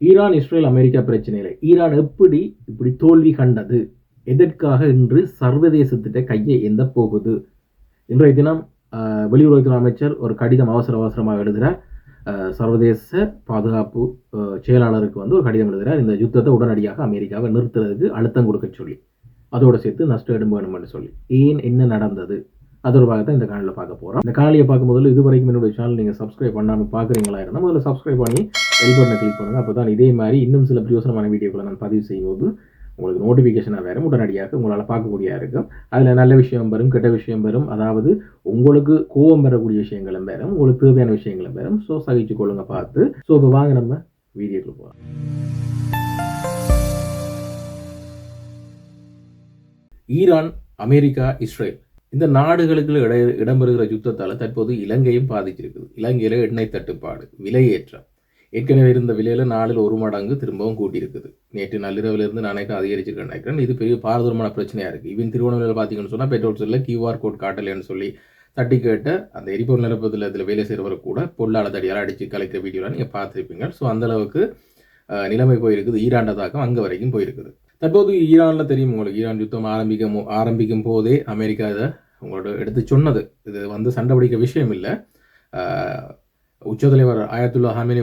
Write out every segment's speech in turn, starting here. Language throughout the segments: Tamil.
ஈரான் இஸ்ரேல் அமெரிக்கா பிரச்சனையில் ஈரான் எப்படி இப்படி தோல்வி கண்டது, எதற்காக இன்று சர்வதேசத்திட்ட கையை எந்த போகுது? இன்றைய தினம் வெளியுறவுத்துறை அமைச்சர் ஒரு கடிதம் அவசரமாக எழுதுகிறார். சர்வதேச பாதுகாப்பு செயலாளருக்கு ஒரு கடிதம் எழுதுகிறார். இந்த யுத்தத்தை உடனடியாக அமெரிக்காவை நிறுத்துறதுக்கு அழுத்தம் கொடுக்க சொல்லி, அதோடு சேர்த்து நஷ்டம் இடம் வேணும்னு சொல்லி. ஏன், என்ன நடந்தது, அதோடவாக தான் இந்த காணொலியில் பார்க்க போகிறோம். இந்த காணொலியை பார்க்கும் முதல்ல இதுவரைக்கும் என்னுடைய சேனல் நீங்கள் சப்ஸ்கிரைப் பண்ணாமல் பார்க்குறீங்களா இருந்தால் முதல்ல சப்ஸ்கிரைப் பண்ணி பெல் பட்டனை கிளிக் பண்ணுங்கள். அப்போ தான் இதே மாதிரி இன்னும் சில பிரயோசனமான வீடியோக்களை நான் பதிவு செய்யும்போது உங்களுக்கு நோட்டிஃபிகேஷனாக வேறு உடனடியாக உங்களால் பார்க்கக்கூடியதாக இருக்கும். அதில் நல்ல விஷயம் வரும், கெட்ட விஷயம் வரும், அதாவது உங்களுக்கு கோபம் பெறக்கூடிய விஷயங்களும் வேறும், உங்களுக்கு தேவையான விஷயங்களும் வேறும். ஸோ சகிச்சு கொள்ளுங்க பார்த்து. ஸோ இப்போ வாங்க நம்ம வீடியோக்குள்ள போகலாம். ஈரான், அமெரிக்கா, இஸ்ரேல் இந்த நாடுகளுக்கு இடம்பெறுகிற யுத்தத்தால் தற்போது இலங்கையும் பாதிச்சிருக்குது. இலங்கையில் எண்ணெய் தட்டுப்பாடு, விலையேற்றம், ஏற்கனவே இருந்த விலையில் நாளில் 1 மடங்கு திரும்பவும் கூட்டியிருக்குது. நேற்று நள்ளிரவிலிருந்து நாளைக்கு அதிகரிச்சிருக்கேன் நினைக்கிறேன். இது பெரிய பாரதூரமான பிரச்சனையாக இருக்குது. இவன் திருவண்ணாமலையில் பார்த்தீங்கன்னு சொன்னால் பெட்ரோல் செல்லில் QR கோட் காட்டலைன்னு சொல்லி தட்டி கேட்ட அந்த எரிபொருள் நிரப்பத்தில் இதில் வேலை செய்கிறவர் கூட பொருளாளர் தடியால் அடித்து கலைக்கிற வீடியோலாம் நீங்கள் பார்த்துருப்பீங்க. ஸோ அந்தளவுக்கு நிலைமை போயிருக்குது. ஈரான் தாக்கம் அங்கே வரைக்கும் போயிருக்குது. தற்போது ஈரானில் தெரியும் உங்களுக்கு, ஈரான் யுத்தம் ஆரம்பிக்கும் போதே அமெரிக்கா இதை உங்களோட எடுத்து சொன்னது. இது சண்டை பிடிக்க விஷயம் இல்லை. உச்சத்தலைவர் ஆயத்துல்லா ஹாமினி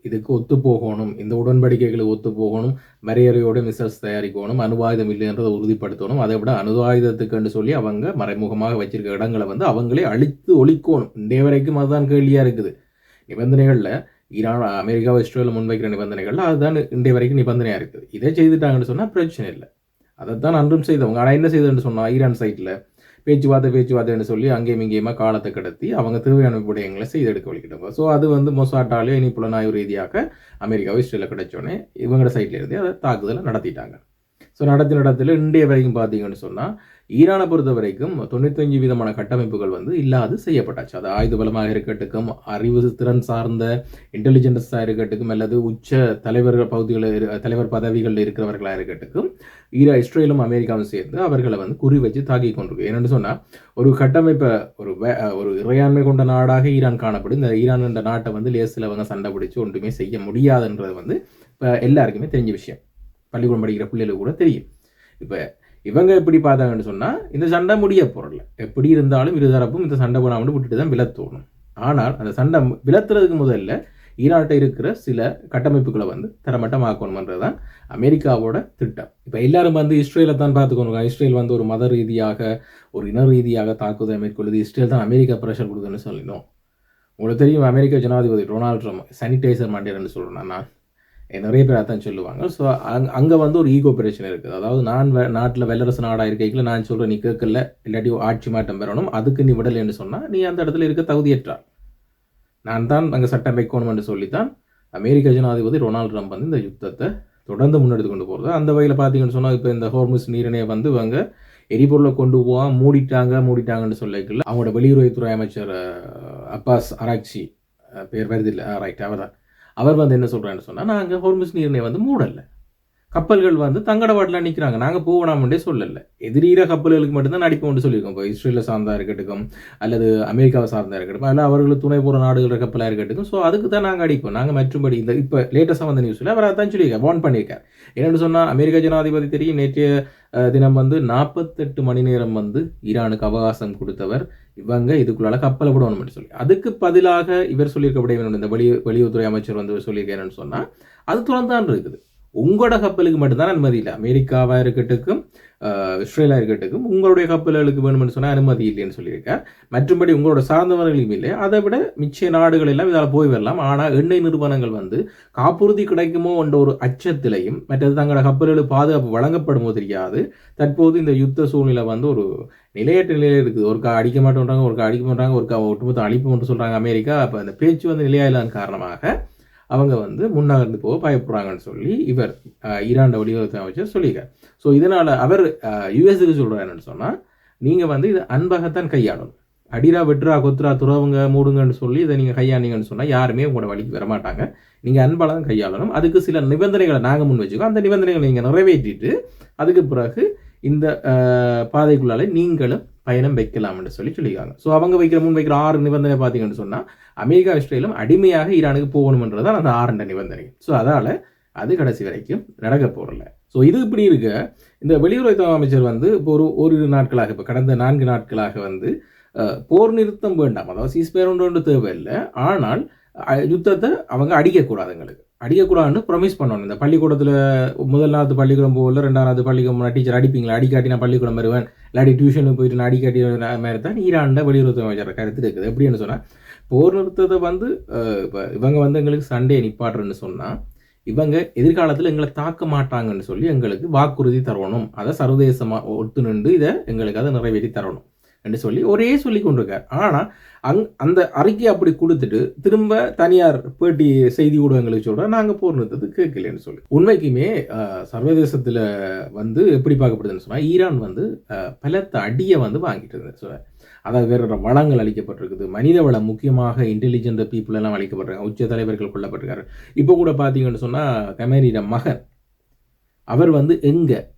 இதுக்கு ஒத்து போகணும், இந்த உடன்படிக்கைகளுக்கு ஒத்து போகணும், வரையறையோடு மிசைல்ஸ் தயாரிக்கணும், அணுவாயுதம் இல்லைன்றதை உறுதிப்படுத்தணும். அதை விட அணுவாயுதத்துக்குன்னு சொல்லி அவங்க மறைமுகமாக வச்சிருக்க இடங்களை அவங்களே அழித்து ஒழிக்கணும். இன்றைய வரைக்கும் அதுதான் கேள்வியாக இருக்குது. நிபந்தனைகளில் ஈரான், அமெரிக்கா, இஸ்ரேல் முன்வைக்கிற நிபந்தனைகள் அதுதான் இன்றைய வரைக்கும் நிபந்தனையாக இருக்குது. இதை செய்துட்டாங்கன்னு சொன்னால் பிரச்சனை இல்லை. அதைத்தான் அன்றும் செய்தவங்க. ஆனால் என்ன செய்ததுன்னு சொன்னால், ஈரான் சைட்டில் பேச்சுவார்த்தைன்னு சொல்லி அங்கேயும் இங்கேயுமா காலத்தை கடத்தி அவங்க தேவையான விடயங்களை செய்து எடுக்க வலிக்கிட்டாங்க. ஸோ அது மொசாட்டாலே இனி புலனாய்வு ரீதியாக அமெரிக்காவை இஸ்ரேலில் கிடைச்சோன்னே இவங்களோட சைட்ல இருந்து அதை தாக்குதலை நடத்திட்டாங்க. ஸோ நடத்தில இன்றைய வரைக்கும் பார்த்தீங்கன்னு சொன்னால் ஈரானை பொறுத்த வரைக்கும் 95% கட்டமைப்புகள் இல்லாது செய்யப்பட்டாச்சு. அது ஆயுத பலமாக இருக்கட்டுக்கும், அறிவு திறன் சார்ந்த இன்டெலிஜென்ஸாக இருக்கட்டுக்கும், அல்லது உச்ச தலைவர் பதவிகளில் இருக்கிறவர்களாக இருக்கட்டுக்கும், இஸ்ரேலும் அமெரிக்காவும் சேர்ந்து அவர்களை குறி வச்சு தாக்கி கொண்டிருக்கு. என்னென்னு சொன்னால், ஒரு கட்டமைப்பை ஒரு இறையாண்மை கொண்ட நாடாக ஈரான் காணப்படும். இந்த ஈரான் என்ற நாட்டை லேசில் அவங்க சண்டை பிடிச்சு ஒன்றுமே செய்ய முடியாதுன்றது இப்போ எல்லாருக்குமே தெரிஞ்ச விஷயம். பள்ளிக்கூடம் படிக்கிற பிள்ளைகளுக்கு கூட தெரியும். இப்போ இவங்க எப்படி பார்த்தாங்கன்னு சொன்னால், இந்த சண்டை முடிய போகிறல, எப்படி இருந்தாலும் இருதரப்பும் இந்த சண்டை போனாமல் விட்டுட்டு தான் விலத்தோணும். ஆனால் அந்த சண்டை விலத்துறதுக்கு முதல்ல ஈரான்கிட்ட இருக்கிற சில கட்டமைப்புகளை தரமட்டமாக்கணும்ன்றது தான் அமெரிக்காவோட திட்டம். இப்போ எல்லாரும் இஸ்ரேலை தான் பார்த்துக்கணும். இஸ்ரேல் ஒரு மத ரீதியாக, ஒரு இன ரீதியாக தாக்குதல் மேற்கொள்ளுது. இஸ்ரேல் தான் அமெரிக்கா ப்ரெஷர் கொடுக்குதுன்னு சொல்லினோம். உங்களுக்கு தெரியும், அமெரிக்க ஜனாதிபதி டொனால்ட் ட்ரம்ப் சானிடைசர் மாண்டேர்னு சொல்கிறேன் நான், நிறைய பேர் அதான் சொல்லுவாங்க. ஸோ அங்கே ஒரு ஈகோ பிரச்சனை இருக்குது. அதாவது நான் நாட்டில் வல்லரசு நாடாக இருக்கைக்குள்ள நான் சொல்கிறேன், நீ கேட்கல, இல்லாட்டி ஆட்சி மாற்றம் பெறணும், அதுக்கு நீ விடலைன்னு சொன்னால் நீ அந்த இடத்துல இருக்க தகுதியற்றார். நான் தான் அங்கே சட்டம் வைக்கணும்னு சொல்லித்தான் அமெரிக்க ஜனாதிபதி டொனால்ட் ட்ரம்ப் இந்த யுத்தத்தை தொடர்ந்து முன்னெடுத்து கொண்டு போகிறது. அந்த வகையில் பார்த்தீங்கன்னு சொன்னால், இப்போ இந்த ஹோர்முஸ் நீரிணையை இவங்க எரிபொருளை கொண்டு போவான் மூடிட்டாங்கன்னு சொல்லிக்கல. அவங்களோட வெளியுறவுத்துறை அமைச்சர் அப்பாஸ் அராக்சி, பேர் வருது இல்லை, ரைட், அவர் தான். அவர் என்ன சொல்கிறான்னு சொன்னால், நாங்கள் ஹோர்முஸ் நீரிணையை மூடலை, கப்பல்கள் தங்கட வாட்டில் நிற்கிறாங்க, நாங்கள் போகணாமண்டே சொல்லலை, எதிரீர கப்பல்களுக்கு மட்டும்தான் நடிப்போம்னு சொல்லியிருக்கோம். இப்போ இஸ்ரேலில் சார்ந்தா இருக்கட்டும், அல்லது அமெரிக்காவை சார்ந்தா இருக்கட்டும், அல்ல அவர்களுக்கு துணை போகிற நாடுகள் கப்பலாக இருக்கட்டும். ஸோ அதுக்கு தான் நாங்கள் அடிப்போம். நாங்கள் மற்றும்படி இந்த இப்போ லேட்டஸ்ட்டாக நியூஸில் அவர் அதான் சொல்லியிருக்கார், வார்ன் பண்ணியிருக்கார். என்னென்னு சொன்னால், அமெரிக்க ஜனாதிபதி தெரியும், நேற்றைய தினம் 48 மணி நேரம் ஈரானுக்கு அவகாசம் கொடுத்தவர். இவங்க இதுக்குள்ளால கப்பலை விடணும்னு சொல்லி, அதுக்கு பதிலாக இவர் சொல்லியிருக்க விட இந்த வெளியுறவுத்துறை அமைச்சர் சொல்லியிருக்காருன்னு சொன்னால், அது துறந்தான் இருக்குது. உங்களோட கப்பலுக்கு மட்டும்தான் அனுமதி இல்லை. அமெரிக்காவாக இருக்கட்டுக்கும், இஸ்ரேலாக இருக்கட்டுக்கும், உங்களுடைய கப்பல்களுக்கு வேணும்னு சொன்னால் அனுமதி இல்லைன்னு சொல்லியிருக்கார். மற்றும்படி உங்களோட சார்ந்தவர்களுக்கும் இல்லை. அதை விட மிச்ச நாடுகள் எல்லாம் இதால் போய் வரலாம். ஆனால் எண்ணெய் நிறுவனங்கள் காப்புறுதி கிடைக்குமோ என்ற ஒரு அச்சத்திலையும், மற்றது தங்களோட கப்பல்களுக்கு பாதுகாப்பு வழங்கப்படுமோ தெரியாது. தற்போது இந்த யுத்த சூழ்நிலை ஒரு நிலையற்ற நிலையில் இருக்குது. ஒருக்கா அடிக்க மாட்டேன்றாங்க, ஒருக்கா அடிக்க மாட்டாங்க, ஒருக்கா ஒட்டுமொத்த அழிப்பு மட்டும் சொல்கிறாங்க அமெரிக்கா. அப்போ அந்த பேச்சு நிலையாயில்லாத காரணமாக அவங்க முன்னகர்ந்து போக பயப்படுறாங்கன்னு சொல்லி இவர் ஈரான் வெளியுறவுத்துறை அமைச்சர் சொல்லியிருக்கார். ஸோ இதனால் அவர் யுஎஸ்க்கு சொல்கிறார் என்னன்னு சொன்னால், நீங்கள் இது அன்பாகத்தான் கையாளணும், அடிரா வெட்டுரா கொத்துரா துறவுங்க மூடுங்கன்னு சொல்லி இதை நீங்கள் கையாண்டிங்கன்னு சொன்னால் யாருமே உங்களோட வழிக்கு வரமாட்டாங்க. நீங்கள் அன்பால் தான் கையாளணும். அதுக்கு சில நிபந்தனைகளை நாங்கள் முன் வச்சுக்கோம். அந்த நிபந்தனைகளை நீங்கள் நிறைவேற்றிட்டு அதுக்கு பிறகு இந்த பாதைக்குள்ளாலே நீங்களும் பயணம் வைக்கலாம்னு சொல்லியிருக்காங்க. ஸோ அவங்க முன் வைக்கிற 6 நிபந்தனை பார்த்தீங்கன்னு சொன்னால், அமெரிக்கா இஸ்ரேலும் அடிமையாக ஈரானுக்கு போகணும்ன்றதான் அந்த 6 நிபந்தனை. ஸோ அதால் அது கடைசி வரைக்கும் நடக்க போறல. ஸோ இது இப்படி இருக்க இந்த வெளியுறவுத்துறை அமைச்சர் வந்து இப்போ ஒரு நாட்களாக, இப்போ கடந்த 4 நாட்களாக வந்து போர் நிறுத்தம் வேண்டாம், அதாவது சீஸ்பயர் ஒன்று தேவையில்லை, ஆனால் யுத்தத்தை அவங்க அடிக்கக்கூடாது, எங்களுக்கு அடிக்கக்கூடாதுன்னு ப்ரொமிஸ் பண்ணணும். இந்த பள்ளிக்கூடத்தில் முதல் நாள் பள்ளிக்கூடம் போகல, 2வது பள்ளிக்கூடம் டீச்சர் அடிப்பீங்களா, அடிக்காட்டி நான் பள்ளிக்கூடம் வருவேன், இல்லாட்டி டியூஷனுக்கு போயிட்டு நான் அடிக்காட்டி மாதிரி தான் ஈரான்ல வெளியுறவுத்துறை அமைச்சர் கருத்து இருக்குது. எப்படின்னு சொன்னால், போர் நிறுத்தத்தை வந்து இப்போ இவங்க வந்து எங்களுக்கு சண்டே நிப்பாட்டுறன்னு சொன்னால், இவங்க எதிர்காலத்தில் எங்களை தாக்க மாட்டாங்கன்னு சொல்லி எங்களுக்கு வாக்குறுதி தரணும், அதை சர்வதேசமாக ஒத்து நின்று இதை எங்களுக்கு அதை நிறைவேற்றி தரணும் என்று சொல்லி சொல்லி கொண்டிருக்கார். ஆனால் அந்த அறிக்கையை அப்படி கொடுத்துட்டு திரும்ப தனியார் பேட்டி செய்தி ஊடகங்களுக்கு சொல்கிறோம் நாங்கள் போர் நிறுத்தது கேட்கலன்னு சொல்லி. உண்மைக்குமே சர்வதேசத்தில் வந்து எப்படி பார்க்கப்படுதுன்னு சொன்னால், ஈரான் வந்து பலத்த அடியை வந்து வாங்கிட்டு இருந்தது. அதாவது வேற வளங்கள் அளிக்கப்பட்டிருக்குது, மனித வளம், முக்கியமாக இன்டெலிஜென்ட் பீப்புள் எல்லாம் அளிக்கப்பட்டிருக்காங்க, உச்ச தலைவர்கள் கொல்லப்பட்டிருக்காரு. இப்போ கூட பார்த்தீங்கன்னு சொன்னால் கமேனியோட மகன் அவர் வந்து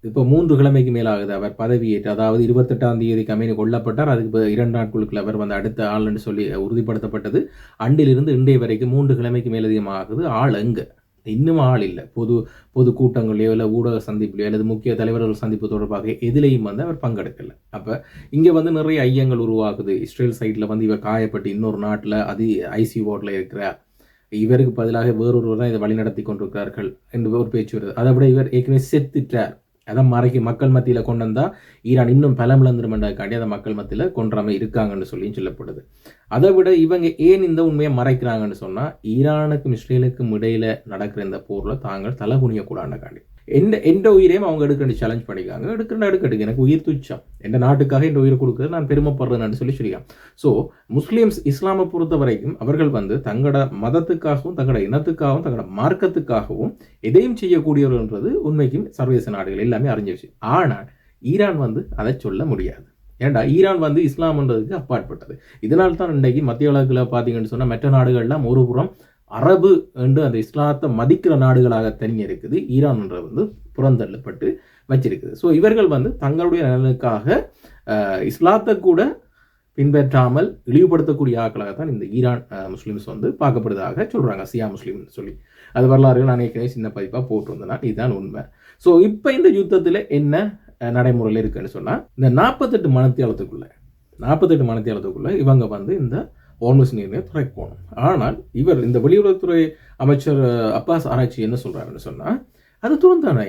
இப்போ 3 கிழமைக்கு மேலாகுது அவர் பதவியேற்று, அதாவது 28ஆம் தேதி கமேனி கொல்லப்பட்டார். அதுக்கு 2 நாட்களுக்குள்ள அவர் வந்து அடுத்த ஆள்னு சொல்லி உறுதிப்படுத்தப்பட்டது. அன்றிலிருந்து இன்றைய வரைக்கும் 3 கிழமைக்கு மேலதிகமாகுது. ஆள் இன்னும் ஆள் இல்லை. பொது கூட்டங்களையோ இல்லை ஊடக சந்திப்புலையோ அல்லது முக்கிய தலைவர்கள் சந்திப்பு தொடர்பாக எதிலையும் வந்து அவர் பங்கெடுக்கலை. அப்போ இங்கே வந்து நிறைய ஐயங்கள் உருவாகுது. இஸ்ரேல் சைட்டில் வந்து இவர் காயப்பட்டு இன்னொரு நாட்டில் ஐசியூ வார்டில் இருக்கிறார், இவருக்கு பதிலாக வேறொருவர் தான் இதை வழிநடத்தி கொண்டிருக்கிறார்கள் என்று ஒரு பேச்சு வருது. அதை விட இவர் ஏற்கனவே செத்துட்டார், அதை மறைக்க மக்கள் மத்தியில் கொண்டு வந்தால் ஈரான் இன்னும் பலமிழந்துருமென்றதுக்காண்டி அதை மக்கள் மத்தியில் கொன்றாமல் இருக்காங்கன்னு சொல்லியும் சொல்லப்படுது. அதை விட இவங்க ஏன் இந்த உண்மையை மறைக்கிறாங்கன்னு சொன்னால், ஈரானுக்கும் இஸ்ரேலுக்கும் இடையில் நடக்கிற இந்த போரில் தாங்கள் தலை குனியக்கூடாதுக்காண்டி எந்த உயிரையும் அவங்க எடுக்க சேலஞ்ச் பண்ணிக்காங்க. எடுக்கட்டுங்க, எனக்கு உயிர் துச்சம், எந்த நாட்டுக்காக என் உயிரை கொடுக்குறது நான் பெருமைப்படுறேன்னு சொல்லியிருக்காங்க. ஸோ முஸ்லீம்ஸ் இஸ்லாமை பொறுத்த வரைக்கும் அவர்கள் வந்து தங்களோட மதத்துக்காகவும் தங்களோட இனத்துக்காகவும் தங்களோட மார்க்கத்துக்காகவும் எதையும் செய்யக்கூடியவர்கள்ன்றது உண்மைக்கும் சர்வதேச நாடுகள் எல்லாமே அறிஞ்ச விஷயம். ஆனால் ஈரான் வந்து அதை சொல்ல முடியாது. ஏன்டா, ஈரான் வந்து இஸ்லாம்ன்றதுக்கு அப்பாற்பட்டது. இதனால தான் இன்றைக்கு மத்திய உலகில் பார்த்தீங்கன்னு சொன்னால் மற்ற நாடுகள்லாம் ஒரு புறம் அரபு என்று அந்த இஸ்லாத்தை மதிக்கிற நாடுகளாக தனி இருக்குது, ஈரான்ன்றது வந்து புறந்தள்ளப்பட்டு வச்சிருக்குது. ஸோ இவர்கள் வந்து தங்களுடைய நலனுக்காக இஸ்லாத்தை கூட பின்பற்றாமல் இழிவுபடுத்தக்கூடிய ஆட்களாகத்தான் இந்த ஈரான் முஸ்லீம்ஸ் வந்து பார்க்கப்படுவதாக சொல்கிறாங்க, சியா முஸ்லீம்னு சொல்லி. அது வரலாறுகள் நான் ஏற்கனவே சின்ன பதிப்பாக போட்டிருந்தேன்னா இதுதான் உண்மை. ஸோ இப்போ இந்த யுத்தத்தில் என்ன நடைமுறையில் இருக்குன்னு சொன்னால், இந்த 48 மணித்தியாலத்துக்குள்ளே இவங்க வந்து இந்த ஹோர்முஸ் நீரினை துறைக்கணும். ஆனால் இவர் இந்த வெளியுறவுத்துறை அமைச்சர் அப்பாஸ் ஆராய்ச்சி என்ன சொல்கிறாருன்னு சொன்னால், அது துறந்தான்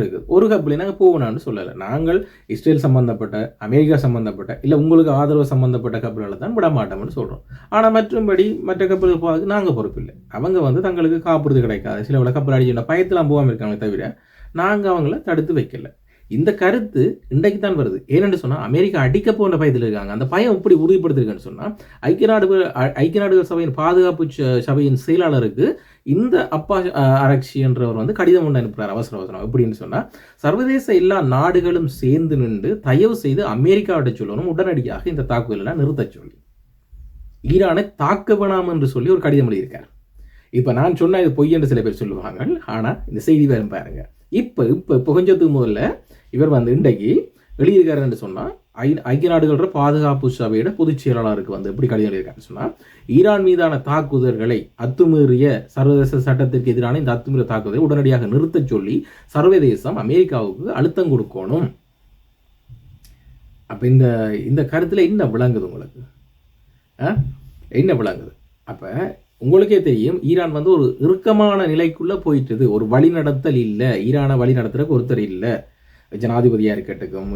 இருக்குது, ஒரு கப்பலை நாங்கள் போகணும்னு சொல்லலை, நாங்கள் இஸ்ரேல் சம்மந்தப்பட்ட அமெரிக்கா சம்மந்தப்பட்ட இல்லை உங்களுக்கு ஆதரவு சம்மந்தப்பட்ட கப்பல்களை தான் விட மாட்டோம்னு சொல்கிறோம். ஆனால் மற்ற கப்பல்கள் போகிறதுக்கு நாங்கள் பொறுப்பில்லை. அவங்க வந்து தங்களுக்கு காப்புறுதி கிடைக்காது, சில கப்பல் அடிச்சுட்ட பயத்தெல்லாம் போகாமல் இருக்காங்க தவிர நாங்கள் அவங்கள தடுத்து வைக்கல. இந்த கருத்து இன்றைக்கு தான் வருது. ஏனென்று சொன்னால், அமெரிக்கா அடிக்க போன்ற பயத்தில் இருக்காங்க. அந்த பயம் இப்படி உறுதிப்படுத்திருக்குன்னு சொன்னால், ஐக்கிய நாடுகள் சபையின் பாதுகாப்பு சபையின் செயலாளருக்கு இந்த அப்பா ஆராய்ச்சி என்றவர் வந்து கடிதம் ஒன்று அனுப்புகிறார் அவசரம். எப்படின்னு சொன்னால், சர்வதேச எல்லா நாடுகளும் சேர்ந்து நின்று தயவு செய்து அமெரிக்காவிட்ட சொல்லணும் உடனடியாக இந்த தாக்குதலாம் நிறுத்த சொல்லி, ஈரானை தாக்க வேணாம் என்று சொல்லி ஒரு கடிதம் எழுதியிருக்கார். இப்போ நான் சொன்ன இது பொய் என்று சில பேர் சொல்லுவாங்க, ஆனால் இந்த செய்தி வேறு பாருங்க. இப்போ கொஞ்சத்துக்கு முதல்ல இவர் வந்து இன்றைக்கு எழுதியிருக்காருன்னு சொன்னால், ஐக்கிய நாடுகள பாதுகாப்பு சபையோட பொதுச் செயலாளருக்கு வந்து எப்படி கடிதம் எழுதியிருக்காருன்னு சொன்னால், ஈரான் மீதான தாக்குதல்களை அத்துமீறிய சர்வதேச சட்டத்திற்கு எதிரான இந்த அத்துமீறிய தாக்குதலை உடனடியாக நிறுத்த சொல்லி சர்வதேசம் அமெரிக்காவுக்கு அழுத்தம் கொடுக்கணும். அப்போ இந்த கருத்தில் என்ன விளங்குது உங்களுக்கு? என்ன விளங்குது? அப்போ உங்களுக்கே தெரியும், ஈரான் வந்து ஒரு இறுக்கமான நிலைக்குள்ளே போயிட்டுது. ஒரு வழிநடத்தல் இல்லை, ஈரானை வழி நடத்துறதுக்கு ஒருத்தர் இல்லை. ஜனாதிபதியாக இருக்கட்டும்,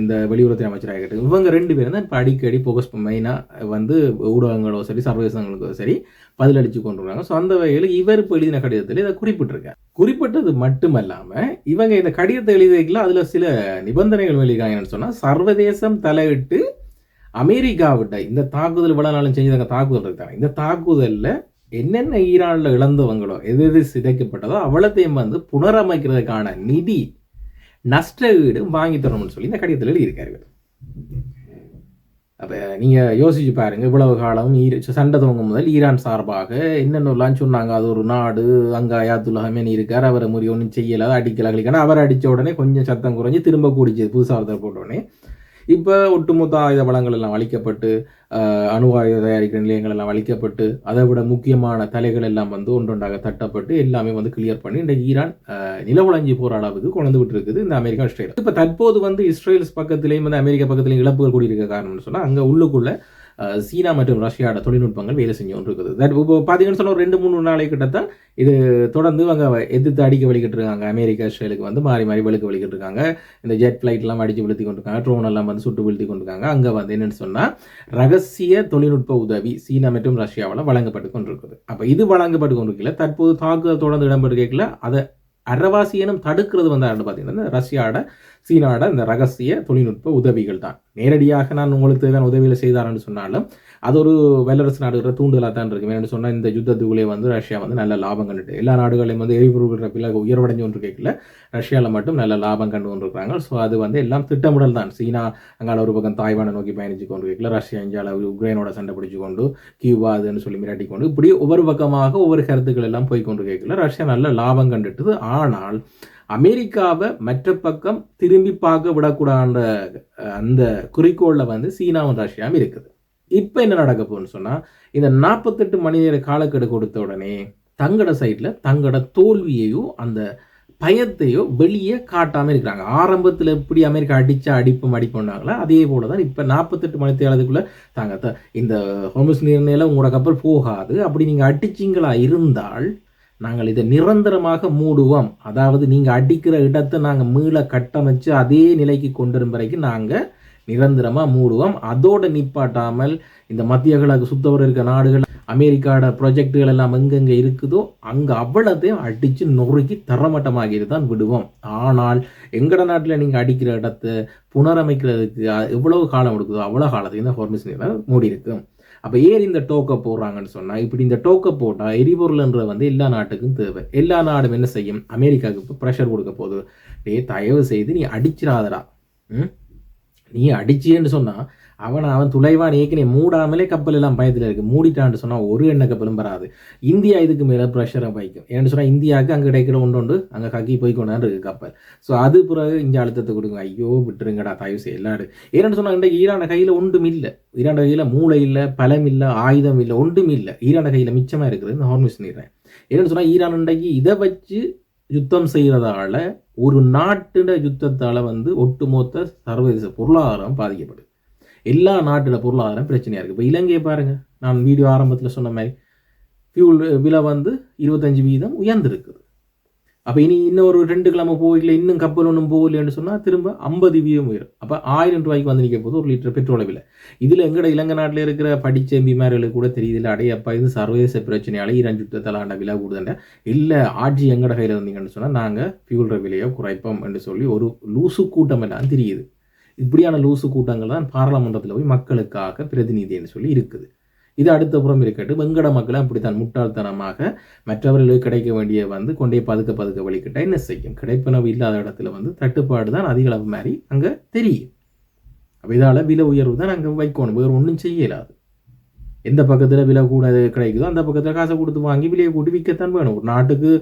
இந்த வெளியுறவுத்துறை அமைச்சராக இருக்கட்டும், இவங்க 2 பேரும் தான் இப்போ அடிக்கடி ஃபோக்கஸ் மெயினாக வந்து ஊடகங்களோ சரி சர்வதேசங்களுக்கோ சரி பதிலளித்து கொண்டுருக்காங்க. ஸோ அந்த வகையில் இவர் இப்போ எழுதின கடிதத்தில் இதை குறிப்பிட்டிருக்காங்க. குறிப்பிட்டது மட்டுமல்லாமல் இவங்க இந்த கடிதத்தை எழுதிக்கலாம் அதில் சில நிபந்தனைகள் எழுதியிருக்காங்கன்னு சொன்னால், சர்வதேசம் தலையிட்டு அமெரிக்காவிட்ட இந்த தாக்குதல் இவ்வளோ நாளும் செஞ்சதாங்க தாக்குதல் இருக்காங்க, இந்த தாக்குதலில் என்னென்ன ஈரானில் இழந்தவங்களோ எது சிதைக்கப்பட்டதோ அவ்வளோத்தையும் வந்து புனரமைக்கிறதுக்கான நிதி நஷ்ட ஈடு வாங்கி தரணும்னு சொல்லி இந்த கடிதத்தில் எழுதியிருக்காரு. அப்போ நீங்கள் யோசிச்சு பாருங்கள், இவ்வளவு காலம் சண்டை துவங்கும் முதல் ஈரான் சார்பாக என்னென்னலாம் சொன்னாங்க. அது ஒரு நாடு, அங்கே அயாத்துல்லா ஹமேனி இருக்கார், அவரை முறி ஒன்றும் செய்யலை, அடிக்கல அடிக்கணும், அவர் அடித்த உடனே கொஞ்சம் சத்தம் குறைஞ்சி திரும்ப கூடிச்சது புதுசாக ஒருத்தர் போட்ட உடனே இப்போ ஒட்டுமொத்த ஆயுத வளங்கள் எல்லாம் அழிக்கப்பட்டு அணு ஆயுத தயாரிக்கிற நிலையங்கள் எல்லாம் அழிக்கப்பட்டு அதை விட முக்கியமான தலைகள் எல்லாம் வந்து ஒன்றொன்றாக தட்டப்பட்டு எல்லாமே வந்து கிளியர் பண்ணி இந்த ஈரான் நிலவுளஞ்சி போகிற அளவுக்கு கொண்டு விட்டு இருக்குது இந்த அமெரிக்கா இஸ்ரேல். இப்போ தற்போது வந்து இஸ்ரேல் பக்கத்திலேயும் வந்து அமெரிக்கா பக்கத்திலையும் இழப்புகள் கூடியிருக்க காரணம்னு சொன்னால் அங்கே உள்ளுக்குள்ள சீனா மற்றும் ரஷ்யாவோட தொழில்நுட்பங்கள் வேலை செஞ்சு கொண்டு இருக்குது. இப்போ பார்த்தீங்கன்னு சொன்னால் ஒரு 2-3 நாளை கிட்டத்தான் இது தொடர்ந்து அவங்க எதிர்த்து அடிக்க வலிக்கிட்டு இருக்காங்க. அமெரிக்கா இஸ்ரேலுக்கு வந்து மாறி மாறி வலுக்க வலிக்கிட்டு இருக்காங்க. இந்த ஜெட் ஃப்ளைட்லாம் அடித்து வீழ்த்தி கொண்டிருக்காங்க, ட்ரோன் எல்லாம் வந்து சுட்டு வீழ்த்தி கொண்டிருக்காங்க. அங்கே வந்து என்னென்னு சொன்னால் ரகசிய தொழில்நுட்ப உதவி சீனா மற்றும் ரஷ்யாவால் வழங்கப்பட்டு கொண்டிருக்குது. அப்போ இது வழங்கப்பட்டு கொண்டிருக்கல, தற்போது தாக்குதல் தொடர்ந்து இடம்பெற்று கேட்கல, அதை அறவாசியனும் தடுக்கிறது வந்து பார்த்தீங்கன்னா ரஷ்யாவோட சீனாவோட இந்த ரகசிய தொழில்நுட்ப உதவிகள் தான். நேரடியாக நான் உங்களுக்கு தேவையான உதவியில் செய்தார்னு சொன்னாலும் அது ஒரு வல்லரசு நாடுகிற தூண்டுதலாக தான் இருக்கு. வேணும்னு சொன்னால் இந்த யுத்தத்துக்குள்ளே வந்து ரஷ்யா வந்து நல்ல லாபம் கண்டுட்டு எல்லா நாடுகளையும் வந்து எரிபொருள் பிறகு உயர்வடைஞ்சு கொண்டு கேட்கல, ரஷ்யாவில் மட்டும் நல்ல லாபம் கண்டு கொண்டிருக்கிறாங்க. ஸோ அது வந்து எல்லாம் திட்டமிடல் தான். சீனா அங்கால ஒரு பக்கம் தாய்வானை நோக்கி பயணிச்சு கொண்டு கேட்கல, ரஷ்யா இந்தியாவில் உக்ரைனோட சண்டை பிடிச்சு கொண்டு கியூபா அதுன்னு சொல்லி மிரட்டி கொண்டு இப்படி ஒவ்வொரு பக்கமாக ஒவ்வொரு கருத்துக்கள் எல்லாம் போய் கொண்டு கேட்கல, ரஷ்யா நல்ல லாபம் கண்டுட்டுது. ஆனால் அமெரிக்காவை மற்ற பக்கம் திரும்பி பார்க்க விடக்கூடாத அந்த குறிக்கோளில் வந்து சீனாவும் ரஷ்யாவும் இருக்குது. இப்போ என்ன நடக்க போகுதுன்னு சொன்னால் இந்த 48 மணி நேர காலக்கெடு கொடுத்த உடனே தங்கட சைடில் தங்கட தோல்வியையோ அந்த பயத்தையோ வெளியே காட்டாமல் இருக்கிறாங்க. ஆரம்பத்தில் எப்படி அமெரிக்கா அடிப்போம்னாங்களா அதே போல தான் இப்போ 48 மணி நேரத்துக்குள்ளே தாங்க இந்த ஹோர்முஸ் நீர்நிலை உங்களோட கப்பல் போகாது, அப்படி நீங்கள் அடிச்சிங்களா இருந்தால் நாங்கள் இதை நிரந்தரமாக மூடுவோம், அதாவது நீங்கள் அடிக்கிற இடத்தை நாங்கள் மீள கட்டமைச்சு அதே நிலைக்கு கொண்டு வரும் வரைக்கும் நாங்கள் நிரந்தரமாக மூடுவோம். அதோடு நிப்பாட்டாமல் இந்த மத்திய கிழக்கு சுத்தவர இருக்க நாடுகள் அமெரிக்காவோட ப்ராஜெக்டுகள் எல்லாம் எங்கெங்கே இருக்குதோ அங்கே அவ்வளோத்தையும் அடித்து நொறுக்கி தரமட்டமாகிட்டு தான் விடுவோம். ஆனால் எங்கட நாட்டில் நீங்கள் அடிக்கிற இடத்தை புனரமைக்கிறதுக்கு எவ்வளவு காலம் எடுக்குதோ அவ்வளோ காலத்துக்கு இந்த ஹோர்முஸ் நீர் மூடி இருக்கும். அப்போ ஏன் இந்த டோக்கை போடுறாங்கன்னு சொன்னால், இப்படி இந்த டோக்கை போட்டால் எரிபொருள்ன்றது வந்து எல்லா நாட்டுக்கும் தேவை. எல்லா நாடும் என்ன செய்யும், அமெரிக்காவுக்கு இப்போ ப்ரெஷர் கொடுக்க போகுது, தயவு செய்து நீ அடிச்சிடாதடா, நீ அடிச்சின்னு சொன்னால் அவன் துளைவான் ஏற்கனவே மூடாமலே கப்பல் எல்லாம் பயத்தில் இருக்குது, மூடிட்டான்னு சொன்னால் ஒரு எண்ணெய் கப்பலும் வராது. இந்தியா இதுக்கு மேலே ப்ரெஷரை வைக்கும். ஏன்னு சொன்னால் இந்தியாவுக்கு அங்கே கிடைக்கிற ஒன்று அங்கே கக்கி போய் கொண்டாந்து இருக்குது கப்பல். ஸோ அது பிறகு இங்கே அழுத்தத்தை கொடுங்க, ஐயோ விட்டுருங்கடா தயவு செய்ய எல்லாரு. ஏன்னு சொன்னால் இன்றைக்கு ஈரான கையில் ஒன்றும் இல்லை, ஈரான கையில் மூளை இல்லை, பலம் இல்லை, ஆயுதம் இல்லை, ஒன்றும் இல்லை. ஈரான கையில் மிச்சமாக இருக்குது இந்த ஹோர்முஸ் நீர். ஏன்னு சொன்னால் ஈரான் இன்றைக்கு இதை வச்சு யுத்தம் செய்கிறதால ஒரு நாட்டின யுத்தத்தால் வந்து ஒட்டுமொத்த சர்வதேச பொருளாதாரம் பாதிக்கப்படுது. எல்லா நாட்டில் பொருளாதாரம் பிரச்சனையாக இருக்குது. இப்போ இலங்கையை பாருங்கள், நான் வீடியோ ஆரம்பத்தில் சொன்ன மாதிரி ஃபியூல் விலை வந்து 25% உயர்ந்திருக்குது. அப்போ இனி இன்னொரு 2 கிழமை போகல, இன்னும் கப்பல் ஒன்றும் போகலன்னு சொன்னால் திரும்ப 50% உயரும். அப்போ 1000 ரூபாய்க்கு வந்து நிற்க போது 1 லிட்டர் பெட்ரோலை விலை. இதில் எங்கட இலங்கை நாட்டில் இருக்கிற படித்த எம்பிமார்களுக்கு கூட தெரியுதில்லை, அடையப்பா இது சர்வதேச பிரச்சனையால் ஈரான் யுத்தத்தால் ஆண்ட விலை கூடுதுண்டா. இல்லை ஆட்சி எங்கட கையில் இருந்தீங்கன்னு சொன்னால் நாங்கள் ஃபியூல் விலையை குறைப்போம் என்று சொல்லி ஒரு லூசு கூட்டம் எல்லாம் தெரியுது. இப்படியான லூசு கூட்டங்கள் தான் பாராளுமன்றத்தில் போய் மக்களுக்காக பிரதிநிதின்னு சொல்லி இருக்குது. இது அடுத்த புறம் இருக்கட்டும், வெங்கட மக்களை அப்படித்தான் முட்டாள்தனமாக மற்றவர்களுக்கு கிடைக்க வேண்டிய வந்து கொண்டே பதுக்க வழிகிட்ட என்ன செய்யும், கிடைப்பனவு இல்லாத இடத்துல வந்து தட்டுப்பாடு தான் அதிக அளவு மாதிரி அங்கே தெரியும். அப்போ இதால் விலை உயர்வு தான் அங்கே வைக்கணும், வேறு ஒன்றும் செய்யலாது. எந்த பக்கத்தில் விலை கூட கிடைக்குதோ அந்த பக்கத்தில் காசை கொடுத்து வாங்கி விலையை கூட்டி விற்கத்தான் வேணும். ஒரு நாட்டுக்கு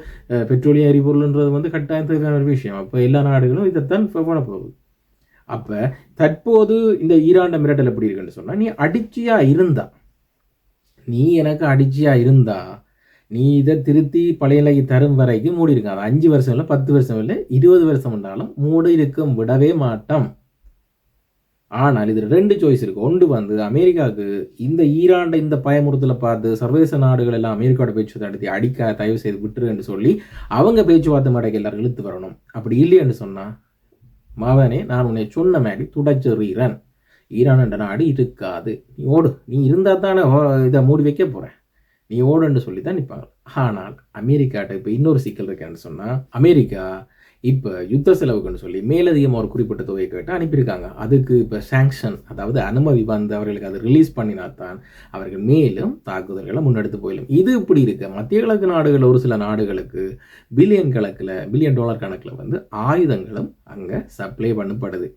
பெட்ரோலியம் எரிபொருள்ன்றது வந்து கட்டாயம் தேவையான ஒரு விஷயம். அப்போ எல்லா நாடுகளும் இதைத்தான் பண்ண போகுது. அப்போ தற்போது இந்த ஈரான் மிரட்டல் எப்படி இருக்குன்னு சொன்னால், நீ அடிச்சியா இருந்தா, நீ எனக்கு அடிச்சியா இருந்தா நீ இதை திருத்தி பழைய நிலைக்கு தரும் வரைக்கும் மூடி இருக்காது. 5 வருஷம் இல்லை, 10 வருஷம் இல்லை, 20 வருஷம் இருந்தாலும் மூடி இருக்கும் விடவே மாட்டோம். ஆனால் இது 2 சாய்ஸ் இருக்குது. ஒன்று வந்து அமெரிக்காவுக்கு இந்த ஈரான் இந்த பயமுறுத்தலை பார்த்து சர்வதேச நாடுகள் எல்லாம் அமெரிக்காவோட பேச்சுவார்த்தை நடத்தி அடிக்க தயவு செய்து விட்டுருன்னு சொல்லி அவங்க பேச்சுவார்த்தை மாடைக்கு எல்லாரும் இழுத்து வரணும். அப்படி இல்லைன்னு சொன்னால் மவனே நான் உன்னை சொன்ன மாதிரி துடைச்செறீரன், ஈரான் என்ற நாடு இருக்காது, நீ ஓடு, நீ இருந்தால் தானே இதை மூடி வைக்க போகிறேன், நீ ஓடுன்னு சொல்லி தான் நிற்பாங்க. ஆனால் அமெரிக்காட்ட இப்போ இன்னொரு சிக்கல் இருக்கேன்னு சொன்னால், அமெரிக்கா இப்போ யுத்த செலவுக்குன்னு சொல்லி மேலதிகமாக ஒரு குறிப்பிட்ட தொகையை கேட்டு அனுப்பியிருக்காங்க. அதுக்கு இப்போ சாங்ஷன், அதாவது அனுமதி வந்து அவர்களுக்கு அதை ரிலீஸ் பண்ணினால்தான் அவர்கள் மேலும் தாக்குதல்களை முன்னெடுத்து போயிடும். இது இப்படி இருக்கு. மத்திய கிழக்கு நாடுகள் ஒரு சில நாடுகளுக்கு பில்லியன் டாலர் கணக்கில் வந்து ஆயுதங்களும் அங்கே சப்ளை பண்ணப்படுது.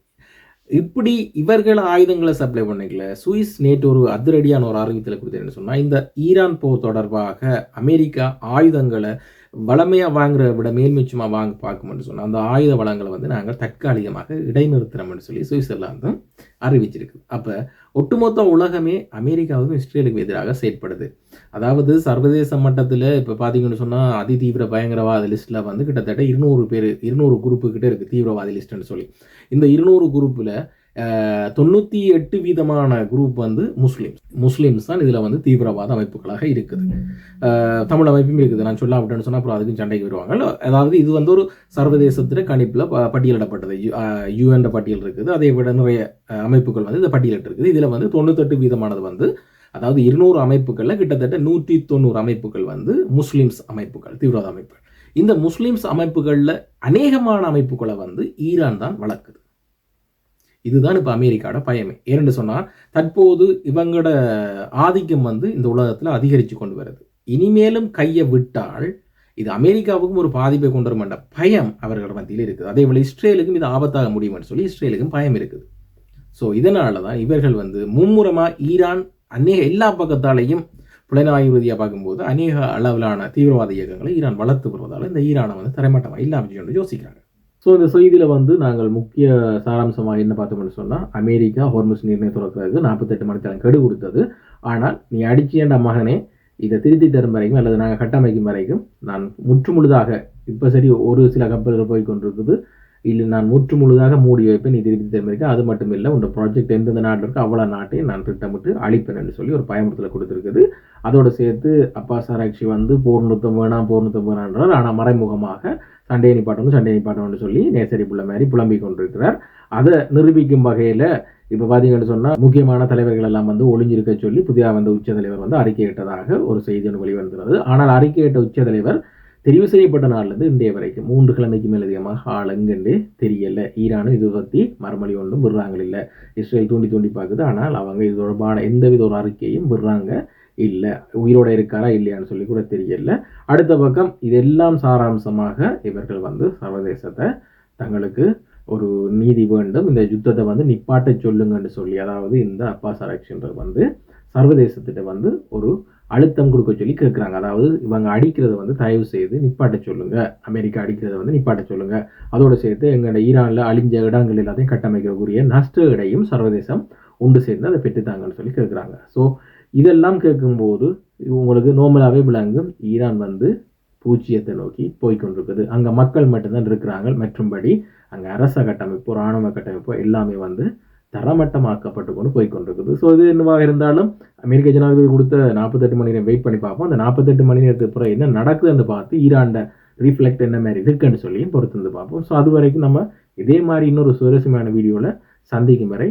இப்படி இவர்கள் ஆயுதங்களை சப்ளை பண்ணிக்கல. சுவிஸ் நேற்று ஒரு அதிரடியான ஒரு அறிவித்தலை கொடுத்தேன்னு சொன்னால், இந்த ஈரான் போர் தொடர்பாக அமெரிக்கா ஆயுதங்களை வளமையாக வாங்குற விட மேல்மிச்சமாக வாங்க பார்க்கணும்னு சொன்னால் அந்த ஆயுத வளங்களை வந்து நாங்கள் தற்காலிகமாக இடைநிறுத்துறோம்னு சொல்லி சுவிட்சர்லாந்தும் அறிவிச்சிருக்கு. அப்போ ஒட்டுமொத்த உலகமே அமெரிக்காவுக்கும் இஸ்ரேலுக்கும் எதிராக செயற்படுது. அதாவது சர்வதேச மட்டத்தில் இப்போ பார்த்தீங்கன்னு சொன்னால் அதிதீவிர பயங்கரவாத லிஸ்ட்டில் வந்து கிட்டத்தட்ட 200 குரூப்பு கிட்ட இருக்குது தீவிரவாதி லிஸ்ட்டுன்னு சொல்லி. இந்த 200 குரூப்பில் 98% குரூப் வந்து முஸ்லீம்ஸ் தான் இதில் வந்து தீவிரவாத அமைப்புகளாக இருக்குது. தமிழ் அமைப்பும் இருக்குது. நான் சொல்லாவிட்டேன்னு சொன்னால் அப்புறம் அதுக்கும் சண்டைக்கு வருவாங்க. அதாவது இது வந்து ஒரு சர்வதேசத்தில் கணிப்பில் பட்டியலிடப்பட்டது. யூஎன் பட்டியல் இருக்குது. அதை விட நிறைய அமைப்புகள் வந்து இந்த பட்டியலிட்டு இருக்குது. இதில் வந்து 98% வந்து, அதாவது 200 அமைப்புகளில் கிட்டத்தட்ட 190 அமைப்புகள் வந்து முஸ்லீம்ஸ் அமைப்புகள், தீவிரவாத அமைப்புகள். இந்த முஸ்லீம்ஸ் அமைப்புகளில் அநேகமான அமைப்புகளை வந்து ஈரான் தான் வளர்க்குது. இதுதான் இப்போ அமெரிக்காவோட பயமே. ஏன்னு சொன்னால் தற்போது இவங்களோட ஆதிக்கம் வந்து இந்த உலகத்தில் அதிகரித்து கொண்டு வருது. இனிமேலும் கையை விட்டால் இது அமெரிக்காவுக்கும் ஒரு பாதிப்பை கொண்டு வரும் என்ற பயம் அவர்களோட மத்தியில் இருக்குது. அதே போல் இஸ்ரேலுக்கும் இது ஆபத்தாக முடியும்னு சொல்லி இஸ்ரேலுக்கும் பயம் இருக்குது. ஸோ இதனால தான் இவர்கள் வந்து மும்முரமாக ஈரான் எல்லா பக்கத்தாலையும் புலனாய்வு ரீதியாக பார்க்கும்போது அநேக அளவிலான தீவிரவாத இயக்கங்களை ஈரான் வளர்த்து வருவதால் இந்த ஈரானை வந்து தரைமட்டமாக இல்லாமல் யோசிக்கிறாங்க. ஸோ இந்த செய்தியில் வந்து நாங்கள் முக்கிய சாராம்சமாக என்ன பார்த்தோம்னு சொன்னால், அமெரிக்கா ஹோர்முஸ் நீரிணை துறக்கிறதுக்கு 48 மணி நேரம் கெடு கொடுத்தது. ஆனால் நீ அடிச்சேண்ட மகனே இதை திருத்தி தரும் வரைக்கும் அல்லது நாங்கள் கட்டமைக்கும் வரைக்கும் நான் முற்றுமுழுதாக இப்போ சரி ஒரு சில கப்பல்கள் போய் கொண்டிருக்குது, இல்லை நான் முற்றுமுழுதாக மூடி வைப்பேன், நீ திருப்பி தரும் வரைக்கும். அது மட்டும் இல்லை, உங்கள் ப்ராஜெக்ட் எந்தெந்த நாட்டில் இருக்கோ அவ்வளோ நாட்டையும் நான் திட்டமிட்டு அழிப்பேன்னு சொல்லி ஒரு பயமுறுத்தலை கொடுத்துருக்குது. அதோடு சேர்த்து அப்பாஸ் ஆராய்ச்சி வந்து போர் நிறுத்தம் வேணான்றார். ஆனால் மறைமுகமாக சண்டை நிப்பாட்டம்னு சொல்லி நேசரி புள்ள மாதிரி புலம்பிக் கொண்டிருக்கிறார். அதை நிரூபிக்கும் வகையில் இப்போ பார்த்தீங்கன்னு சொன்னால் முக்கியமான தலைவர்கள் எல்லாம் வந்து ஒளிஞ்சிருக்க சொல்லி புதிய வந்த உச்ச தலைவர் வந்து அறிக்கையிட்டதாக ஒரு செய்தி ஒன்று வெளிவந்துள்ளது. ஆனால் அறிக்கையிட்ட உச்ச தலைவர் தெரிவு செய்யப்பட்ட நாள்லேருந்து இன்றைய வரைக்கும் 3 கிழமைக்கு மேலதிகமாக ஆளுங்கண்டே தெரியல. ஈரானும் இது பற்றி மறுமொழி ஒன்றும் விடுறாங்க இல்லை. இஸ்ரேல் தூண்டி பார்க்குது. ஆனால் அவங்க இது தொடர்பான எந்தவித ஒரு அறிக்கையும் விடுறாங்க இல்லை. உயிரோட இருக்காரா இல்லையான்னு சொல்லி கூட தெரியல. அடுத்த பக்கம் இதெல்லாம் சாராம்சமாக இவர்கள் வந்து சர்வதேசத்தை தங்களுக்கு ஒரு நீதி வேண்டும், இந்த யுத்தத்தை வந்து நிப்பாட்ட சொல்லுங்கன்னு சொல்லி, அதாவது இந்த அப்பாஸ் ஆராய்ச்சின்றது வந்து சர்வதேசத்திட்ட வந்து ஒரு அழுத்தம் கொடுக்க சொல்லி கேட்குறாங்க. அதாவது இவங்க அடிக்கிறத வந்து தயவு செய்து நிப்பாட்ட சொல்லுங்க, அமெரிக்கா அடிக்கிறத வந்து நிப்பாட்ட சொல்லுங்க. அதோடு சேர்த்து எங்களோட ஈரானில் அழிஞ்ச இடங்கள் எல்லாத்தையும் கட்டமைக்கக்கூடிய நஷ்ட இடையும் சர்வதேசம் ஒன்று சேர்ந்து அதை பெற்றுத்தாங்கன்னு சொல்லி கேட்குறாங்க. ஸோ இதெல்லாம் கேட்கும்போது உங்களுக்கு நோமலாகவே விளங்கும் ஈரான் வந்து பூஜ்ஜியத்தை நோக்கி போய்கொண்டிருக்குது. அங்கே மக்கள் மட்டும்தான் இருக்கிறாங்க. மற்றும்படி அங்கே அரச கட்டமைப்பு, இராணுவ கட்டமைப்பு எல்லாமே வந்து தரமட்டமாக்கப்பட்டு கொண்டு போய்கொண்டிருக்குது. ஸோ இது என்னவாக இருந்தாலும் அமெரிக்க ஜனாதிபதி கொடுத்த 48 மணி நேரம் வெயிட் பண்ணி பார்ப்போம். அந்த 48 மணி நேரத்துக்கு பிறகு என்ன நடக்குதுன்னு பார்த்து ஈரான்ட ரீஃப்ளெக்ட் என்ன மாதிரி இருக்குன்னு சொல்லியும் பொறுத்து பார்ப்போம். ஸோ அது வரைக்கும் நம்ம இதே மாதிரி இன்னொரு சுவாரஸ்யமான வீடியோவில் சந்திக்கும் வரை